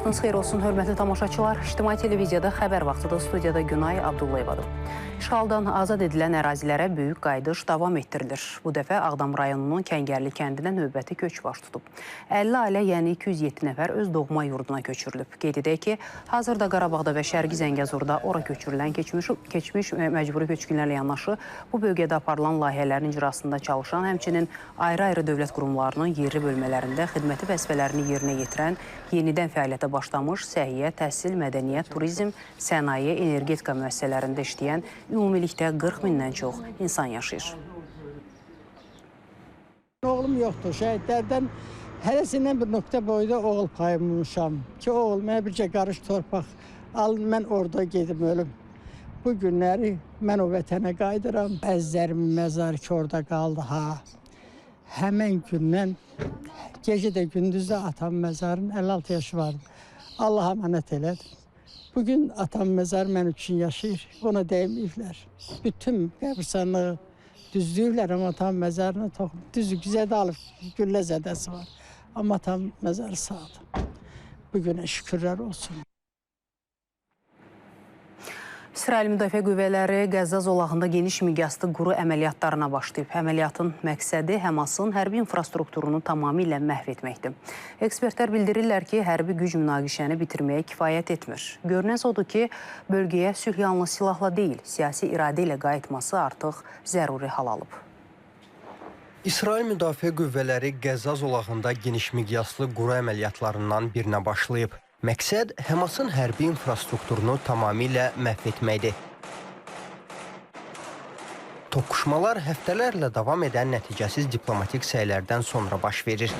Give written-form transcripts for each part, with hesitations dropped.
Vaxtınız xeyir olsun, hörmətli tamaşaçılar. İctimai televiziyada xəbər vaxtıda studiyada Günay Abdullayevadır. İşğaldan azad edilən ərazilərə böyük qayıdış davam etdirilir. Bu dəfə Ağdam rayonunun Kəngərli kəndindən növbəti köç baş tutub. 50 ailə, yəni 207 nəfər öz doğma yurduna köçürülüb. Qeyd edək ki, hazırda Qarabağda və Şərqi Zəngəzurda ora köçürülən keçmiş məcburi köçkünlərlə yanaşı bu bölgədə aparılan layihələrin icrasında çalışan, həmçinin ayrı-ayrı dövlət qurumlarının yerli bölmələrində xidməti vəzifələrini yerinə yetirən, yenidən fəaliyyətə başlamış səhiyyə, təhsil, mədəniyyət, turizm, sənaye, energetika müəssisələrində işləyən ümumilikdə 40 mindən çox insan yaşayır. Oğlum yoxdur, şəhidlərdən hərəsindən bir nöqtə boyda oğul payımmışam ki, oğulmaya bircə qarış torpaq alın, mən orada gedim ölüm. Bu günləri mən o vətənə qayıdıram. Əzlərimin məzarı ki, orada qaldı ha. Həmən gündən gecə də gündüz də atam məzarın 56 yaşı vardı. Allah əmanət elədi. Bugün atam məzarı mən üçün yaşayır. Ona dəyməyiblər. Bütün qəbirstanlığı düzdüyüblər, amma atam məzarına düzü güzədə alıb, güllə zədəsi var. Amma atam məzarı sağdır. Bugünə şükürlər olsun. İsrail Müdafiə Qüvvələri Qəzza zolağında geniş miqyaslı quru əməliyyatlarına başlayıb. Əməliyyatın məqsədi Həmasın hərbi infrastrukturunu tamamilə məhv etməkdir. Ekspertlər bildirirlər ki, hərbi güc münaqişəni bitirməyə kifayət etmir. Görünəz odur ki, bölgəyə sülh yalnız silahla deyil, siyasi iradə ilə qayıtması artıq zəruri hal alıb. İsrail Müdafiə Qüvvələri Qəzza zolağında geniş miqyaslı quru əməliyyatlarından birinə başlayıb. Məqsəd Həmasın hərbi infrastrukturunu tamamilə məhv etməkdir. Toqquşmalar həftələrlə davam edən nəticəsiz diplomatik səylərdən sonra baş verir.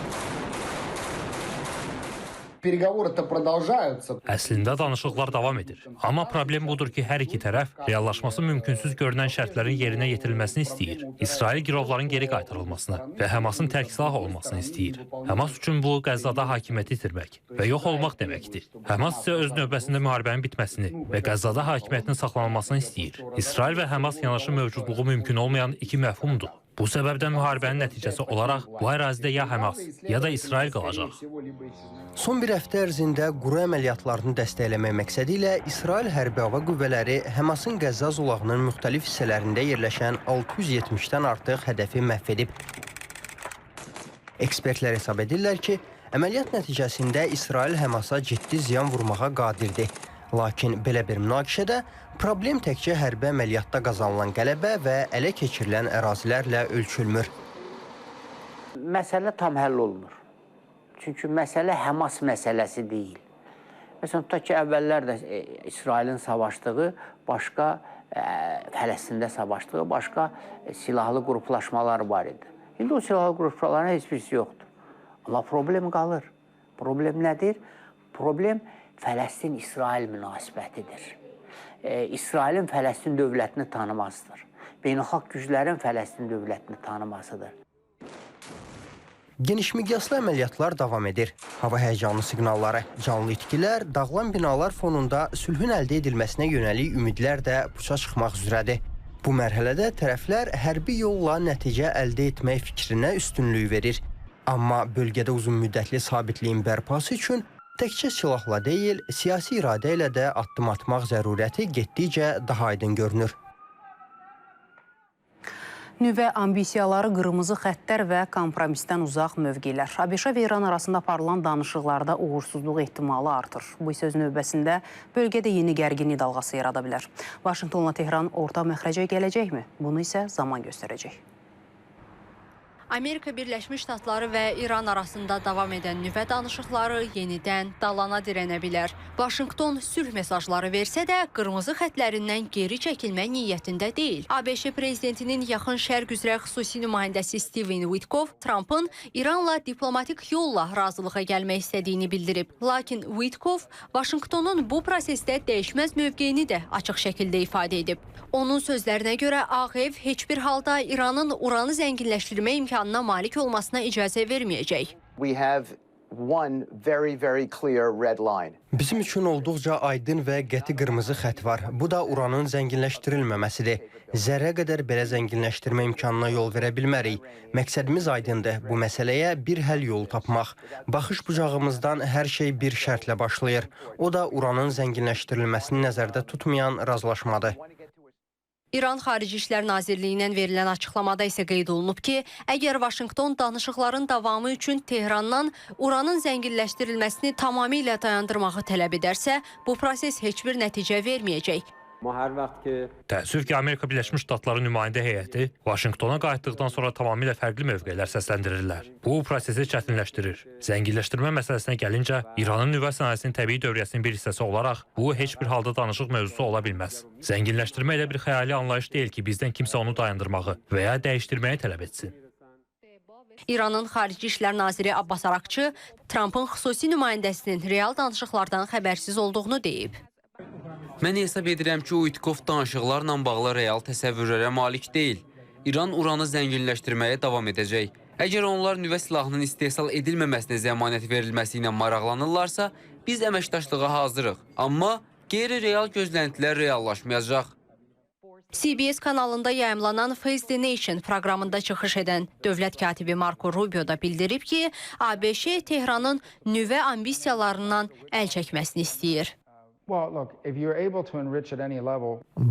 Əslində danışıqlar davam edir. Amma problem budur ki, hər iki tərəf reallaşması mümkünsüz görünən şərtlərin yerinə yetirilməsini istəyir. İsrail girovların geri qaytarılmasını və Həmasın tərk silah olmasını istəyir. Həmas üçün bu Qəzzada hakimiyyəti itirmək və yox olmaq deməkdir. Həmas isə öz növbəsində müharibənin bitməsini və Qəzzada hakimiyyətin saxlanılmasını istəyir. İsrail və Həmas yanaşı mövcudluğu mümkün olmayan iki məfhumdur. Bu səbəbdən müharibənin nəticəsi olaraq bu ərazidə ya Həmas, ya da İsrail qalacaq. Son bir həftə ərzində quru əməliyyatlarını dəstəkləmək məqsədi ilə İsrail Hərbi Hava Qüvvələri Həmasın Qəzza zolağının müxtəlif hissələrində yerləşən 670-dən artıq hədəfi məhv edib. Ekspertlər hesab edirlər ki, əməliyyat nəticəsində İsrail Həmasa ciddi ziyan vurmağa qadirdir. Lakin belə bir münaqişədə problem təkcə hərbi əməliyyatda qazanılan qələbə və ələ keçirilən ərazilərlə ölçülmür. Məsələ tam həll olunur. Çünki məsələ Həmas məsələsi deyil. Məsələn, tutaq ki, əvvəllər də İsrailin savaşdığı, başqa Fələstində savaşdığı, başqa silahlı qruplaşmalar var idi. İndi o silahlı qruplaşmaların heç birisi yoxdur. Amma problem qalır. Problem nədir? Problem Fələstin-İsrail münasibətidir. İsrailin Fələstin dövlətini tanımasıdır. Beynəlxalq güclərin Fələstin dövlətini tanımasıdır. Geniş miqyaslı əməliyyatlar davam edir. Hava həyəcanlı siqnalları, canlı itkilər, dağılan binalar fonunda sülhün əldə edilməsinə yönəlik ümidlər də puça çıxmaq üzrədir. Bu mərhələdə tərəflər hərbi yolla nəticə əldə etmək fikrinə üstünlük verir. Amma bölgədə uzun müddətli sabitliyin bərpası üçün təkcə silahla deyil, siyasi iradə ilə də addım atmaq zərurəti getdikcə daha aydın görünür. Nüvə ambisiyaları, qırmızı xəttlər və kompromisdən uzaq mövqelər. ABŞ və İran arasında aparılan danışıqlarda uğursuzluq ehtimalı artır. Bu isə öz növbəsində bölgədə yeni gərginlik dalğası yarada bilər. Vaşinqtonla Tehran orta məxrəcə gələcəkmi? Bunu isə zaman göstərəcək. Amerika Birləşmiş Ştatları və İran arasında davam edən nüvə danışıqları yenidən dalana dirənə bilər. Vaşinqton sülh mesajları versə də qırmızı xətlərindən geri çəkilmək niyyətində deyil. ABŞ prezidentinin yaxın şərq üzrə xüsusi nümayəndəsi Steven Witkoff Trumpın İranla diplomatik yolla razılığa gəlmək istədiyini bildirib. Lakin Witkoff Vaşinqtonun bu prosesdə dəyişməz mövqeyini də açıq şəkildə ifadə edib. Onun sözlərinə görə Ağ Ev heç bir halda İranın uranı zənginləşdirmə imkanına malik olmasına icazə verməyəcək. one very, very clear red line. Bizim üçün olduqca aydın və qəti qırmızı xətt var. Bu da uranın zənginləşdirilməməsidir. Zərrə qədər belə zənginləşdirmə imkanına yol verə bilmərik. Məqsədimiz aydındır. Bu məsələyə bir həll yolu tapmaq. Baxış bucağımızdan hər şey bir şərtlə başlayır. O da uranın zənginləşdirilməsini nəzərdə tutmayan razılaşmadır. İran Xarici İşlər Nazirliyindən verilən açıqlamada isə qeyd olunub ki, əgər Vaşinqton danışıqların davamı üçün Tehrandan uranın zənginləşdirilməsini tamamilə dayandırmağı tələb edərsə, bu proses heç bir nəticə verməyəcək. Təəssüf ki, Amerika Birləşmiş Ştatları nümayəndə heyəti Vaşinqtona qayıtdıqdan sonra tamamilə fərqli mövqelər səsləndirirlər. Bu prosesi çətinləşdirir. Zənginləşdirmə məsələsinə gəlincə, İranın nüvə sənayesinin təbii dövriyyəsinin bir hissəsi olaraq bu heç bir halda danışıq mövzusu ola bilməz. Zənginləşdirmə elə bir xəyali anlayış deyil ki, bizdən kimsə onu dayandırmağı və ya dəyişdirməyi tələb etsin. İranın Xarici İşlər Naziri Abbas Araqçı Trampın xüsusi nümayəndəsinin real danışıqlardan xəbərsiz olduğunu deyib. Mən hesab edirəm ki, Uitkov danışıqlarla bağlı real təsəvvürlərə malik deyil. İran uranı zənginləşdirməyə davam edəcək. Əgər onlar nüvə silahının istehsal edilməməsinə zəmanət verilməsi ilə maraqlanırlarsa, biz əməkdaşlığa hazırıq. Amma qeyri-real gözləntilər reallaşmayacaq. CBS kanalında yayımlanan Face the Nation proqramında çıxış edən dövlət katibi Marco Rubio da bildirib ki, ABŞ Tehranın nüvə ambisiyalarından əl çəkməsini istəyir.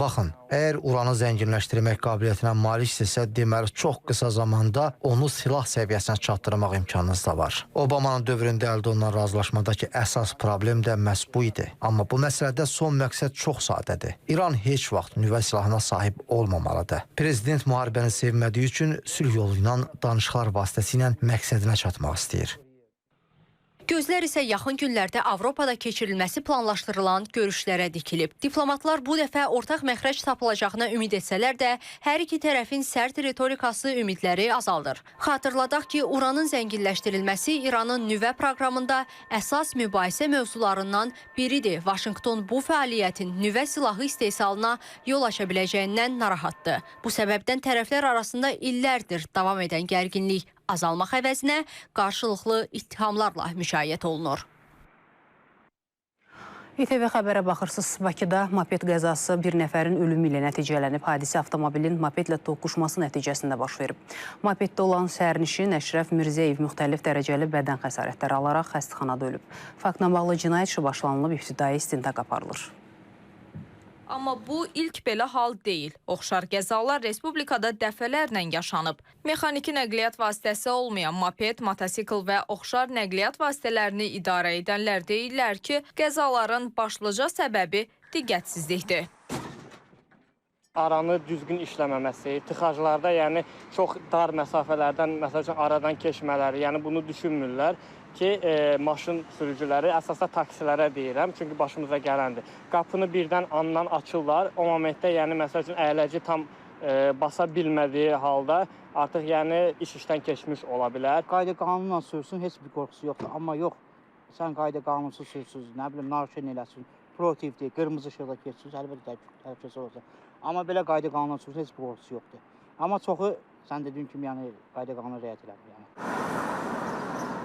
Baxın, əgər uranı zənginləşdirmək qabiliyyətinə maliksinizsə, deməli çox qısa zamanda onu silah səviyyəsinə çatdırmaq imkanınız da var. Obamanın dövründə əldə olunan razılaşmadakı əsas problem də məhz bu idi. Amma bu məsələdə son məqsəd çox sadədir. İran heç vaxt nüvə silahına sahib olmamalıdır. Prezident müharibəni sevmədiyi üçün sülh yolu ilə danışıqlar vasitəsilə məqsədinə çatmaq istəyir. Gözlər isə yaxın günlərdə Avropada keçirilməsi planlaşdırılan görüşlərə dikilib. Diplomatlar bu dəfə ortaq məxrəc tapılacağına ümid etsələr də, hər iki tərəfin sərt ritorikası ümidləri azaldır. Xatırladaq ki, uranın zənginləşdirilməsi İranın nüvə proqramında əsas mübahisə mövzularından biridir. Vaşinqton bu fəaliyyətin nüvə silahı istehsalına yol aça biləcəyindən narahatdır. Bu səbəbdən tərəflər arasında illərdir davam edən gərginlik azalmaq əvəzinə qarşılıqlı ittihamlarla müşayiət olunur. İTV xəbərə baxırsınız. Bakıda moped qəzası bir nəfərin ölümü ilə nəticələnib. Hadisə avtomobilin mopedlə toqquşması nəticəsində baş verib. Mopeddə olan sərnişin Əşrəf Mirzəyev müxtəlif dərəcəli bədən xəsarətləri alaraq xəstəxanada ölüb. Faktla bağlı cinayət işi başlanılıb, ibtidai istintaq aparılır. Amma bu ilk belə hal deyil. Oxşar qəzalar respublikada dəfələrlə yaşanıb. Mexaniki nəqliyyat vasitəsi olmayan moped, motosikl və oxşar nəqliyyat vasitələrini idarə edənlər deyirlər ki, qəzaların başlıca səbəbi diqqətsizlikdir. Aranı düzgün işləməməsi, tıxaclarda yəni çox dar məsafələrdən, məsəl üçün aradan keçmələri, yəni bunu düşünmürlər ki, maşın sürücüləri, əsasda taksilərə deyirəm, çünki başımıza gələndir. Qapını birdən andan açırlar, o momentdə yəni məsəl üçün əyləci tam basa bilmədiyi halda artıq yəni iş işdən keçmiş ola bilər. Qayda qanunla sürsün, heç bir qorxusu yoxdur, amma yox, sən qayda qanunsuz sürsüz, nə bilim, narşin eləsin, proaktivdir, qırmızı işıqda keçsiniz, əlbəttə təhlükəsi olacaq. Amma belə qayda qanunla sürsün, heç bir qorxusu yoxdur. Amma çoxu, sən dediyin kimi, yəni qayda qanuna riayət edir.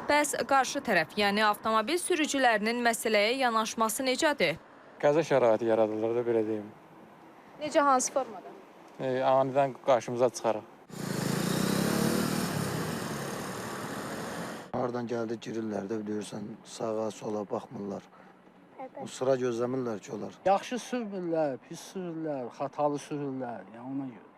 Bəs qarşı tərəf, yəni avtomobil sürücülərinin məsələyə yanaşması necədir? Qəza şəraiti yaradılır da, belə deyim. Necə, hansı formada? Anidən qarşımıza çıxaraq. Hardan gəldi, girirlər də, bilirsən, sağa, sola baxmırlar. O sıra gözləmirlər ki, onlar. Yaxşı sürmürlər, pis sürürlər, xatalı sürürlər, yəni ona görə.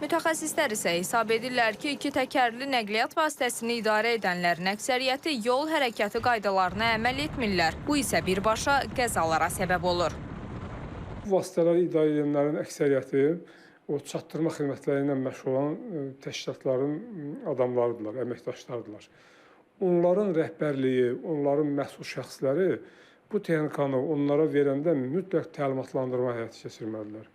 Mütəxəssislər isə hesab edirlər ki, iki təkərli nəqliyyat vasitəsini idarə edənlərin əksəriyyəti yol hərəkəti qaydalarına əməl etmirlər. Bu isə birbaşa qəzalara səbəb olur. Bu vasitələri idarə edənlərin əksəriyyəti o çatdırma xidmətləri ilə məşğul olan təşkilatların adamlarıdırlar, əməkdaşlarıdırlar. Onların rəhbərliyi, onların məsul şəxsləri bu texnikanı onlara verəndə mütləq təlimatlandırma həyata keçirməlidirlər.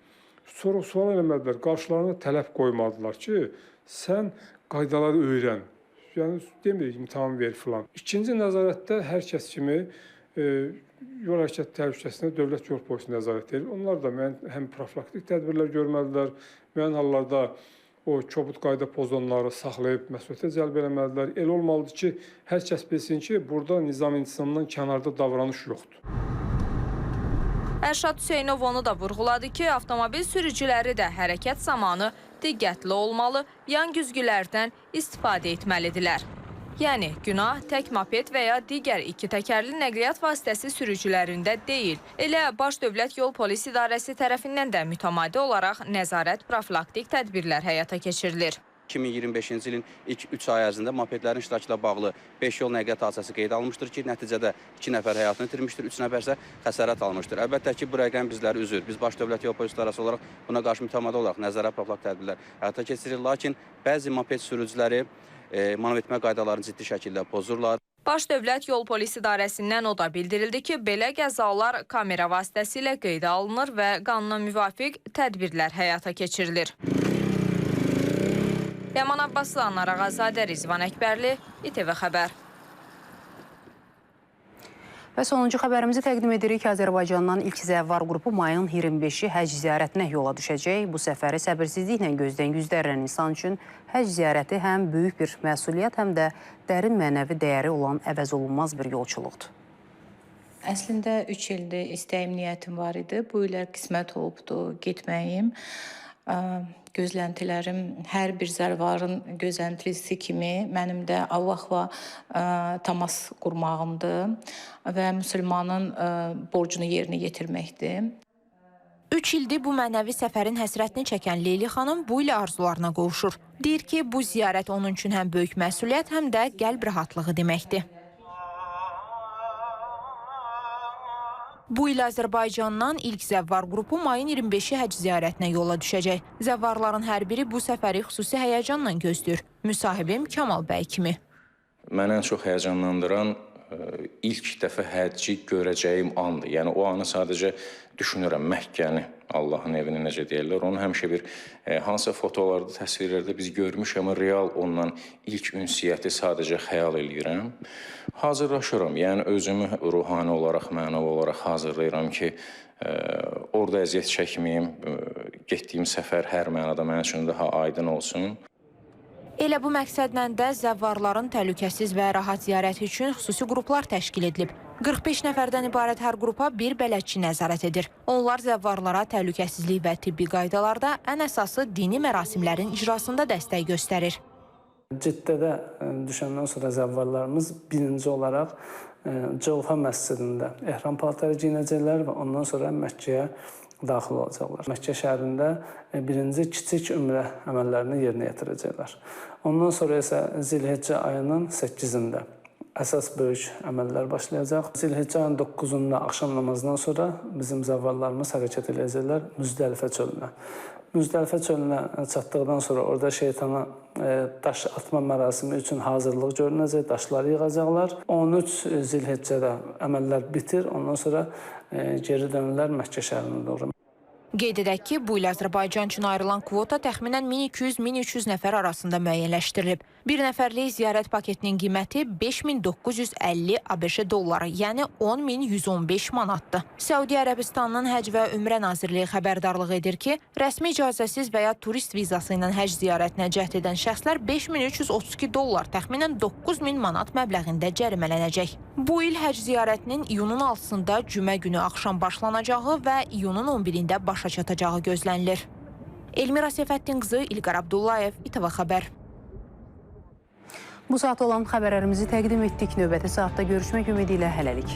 Sonra sual eləmədilər, qarşılarına tələb qoymadılar ki, sən qaydaları öyrən, yəni demirik imtahan ver filan. İkinci nəzarətdə hər kəs kimi yol hərəkət təhlükəsində dövlət yol polisi nəzarət edir. Onlar da həm profilaktik tədbirlər görməlidirlər, müəyyən hallarda o kobud qayda pozanları saxlayıb məsuliyyətə cəlb eləməlidirlər. Elə olmalıdır ki, hər kəs bilsin ki, burada nizam-intizamdan kənarda davranış yoxdur. Ərşad Hüseynov onu da vurğuladı ki, avtomobil sürücüləri də hərəkət zamanı diqqətli olmalı, yan güzgülərdən istifadə etməlidirlər. Yəni, günah tək moped və ya digər iki təkərli nəqliyyat vasitəsi sürücülərində deyil. Elə Baş Dövlət Yol Polis İdarəsi tərəfindən də mütəmadi olaraq nəzarət profilaktik tədbirlər həyata keçirilir. 2025-ci ilin ilk 3 ay ərzində mopedlərin iştirakı ilə bağlı 5 yol nəqliyyat hadisəsi qeydə alınmışdır ki, nəticədə 2 nəfər həyatını itirmişdir, 3 nəfər isə xəsarət almışdır. Əlbəttə ki, bu rəqəm bizləri üzür. Biz Baş Dövlət Yol Polis İdarəsi olaraq buna qarşı mütəmadi olaraq nəzarət profilaktik tədbirlər həyata keçirilir. Lakin bəzi moped sürücüləri manevr etmə qaydalarını ciddi şəkildə pozurlar. Baş Dövlət Yol Polis İdarəsindən o da bildirildi ki, belə qəzalar kamera vasitəsilə qeydə alınır və qanuna müvafiq tədbirlər həyata keçirilir. Ləman Abbaslı, Anar Ağazadə, Rizvan Əkbərli, İTV Xəbər. Və sonuncu xəbərimizi təqdim edirik. Azərbaycandan ilk zəvvar qrupu mayın 25-i həcc ziyarətinə yola düşəcək. Bu səfəri səbirsizliklə gözləyən yüzlərlə insan üçün həcc ziyarəti həm böyük bir məsuliyyət, həm də dərin mənəvi dəyəri olan əvəzolunmaz bir yolçuluqdur. Əslində 3 ildir istəyim, niyyətim var idi. Bu illər qismət olubdu getməyim. Gözləntilərim hər bir zəvvarın gözləntisi kimi mənim də Allahla təmas qurmağımdır və müsəlmanın borcunu yerinə yetirməkdir. 3 ildir bu mənəvi səfərin həsrətini çəkən Leyli xanım bu il arzularına qovuşur. Deyir ki, bu ziyarət onun üçün həm böyük məsuliyyət, həm də qəlb rahatlığı deməkdir. Bu il Azərbaycandan ilk zəvvar qrupu mayın 25-i həcc ziyarətinə yola düşəcək. Zəvvarların hər biri bu səfəri xüsusi həyəcanla gözləyir. Müsahibim Kamal bəy kimi. Mənə ən çox həyəcanlandıran ilk dəfə həcci görəcəyim andır. Yəni o anı sadəcə düşünürəm, Məkkəni, Allahın evini necə deyirlər. Onu həmişə bir hansısa fotolarda, təsvirlərdə biz görmüşük, amma real ondan ilk ünsiyyəti sadəcə xəyal eləyirəm. Hazırlaşıram, yəni özümü ruhani olaraq, mənəvi olaraq hazırlayıram ki, orada əziyyət çəkməyim, getdiyim səfər hər mənada mənim üçün daha aydın olsun. Elə bu məqsədlə də zəvvarların təhlükəsiz və rahat ziyarəti üçün xüsusi qruplar təşkil edilib. 45 nəfərdən ibarət hər qrupa bir bələdçi nəzarət edir. Onlar zəvvarlara təhlükəsizlik və tibbi qaydalarda, ən əsası dini mərasimlərin icrasında dəstək göstərir. Ciddədə düşəndən sonra zəvvarlarımız birinci olaraq Cövhə məscidində ehram paltarı geyinəcəklər və ondan sonra Məkkəyə daxil olacaqlar. Məkkə şəhərində birinci kiçik ümrə əməllərini yerinə yetirəcəklər. Ondan sonra isə Zilhiccə ayının 8-də əsas böyük əməllər başlayacaq. Zilhiccə ayının 9-da axşam namazından sonra bizim zəvvarlarımız hərəkət edəcəklər Müzdəlifə çölünə. Müzdəlifə çölünə çatdıqdan sonra orada şeytana daş atma mərasimi üçün hazırlıq görünəcək, daşları yığacaqlar. 13 Zilhiccədə əməllər bitir, ondan sonra geri dönürlər Məkkə şəhərinə doğru. Qeyd edək ki, bu il Azərbaycan üçün ayrılan kvota təxminən 1200-1300 nəfər arasında müəyyənləşdirilib. Bir nəfərlik ziyarət paketinin qiyməti 5950 ABŞ dolları, yəni 10115 manatdır. Səudiyyə Ərəbistanının Həcc və Ümrə Nazirliyi xəbərdarlıq edir ki, rəsmi icazəsiz və ya turist vizası ilə həcc ziyarətinə cəhd edən şəxslər 5332 dollar, təxminən 9000 manat məbləğində cərimələnəcək. Bu il həcc ziyarətinin iyunun 6-sında cümə günü axşam başlanacağı və iyunun 11-də başa çatacağı gözlənilir. Elmira Seyfəddin qızı, İlqar Abdullayev, İTV Xəbər. Bu saat olan xəbərlərimizi təqdim etdik. Növbəti saatda görüşmək ümidi ilə hələlik.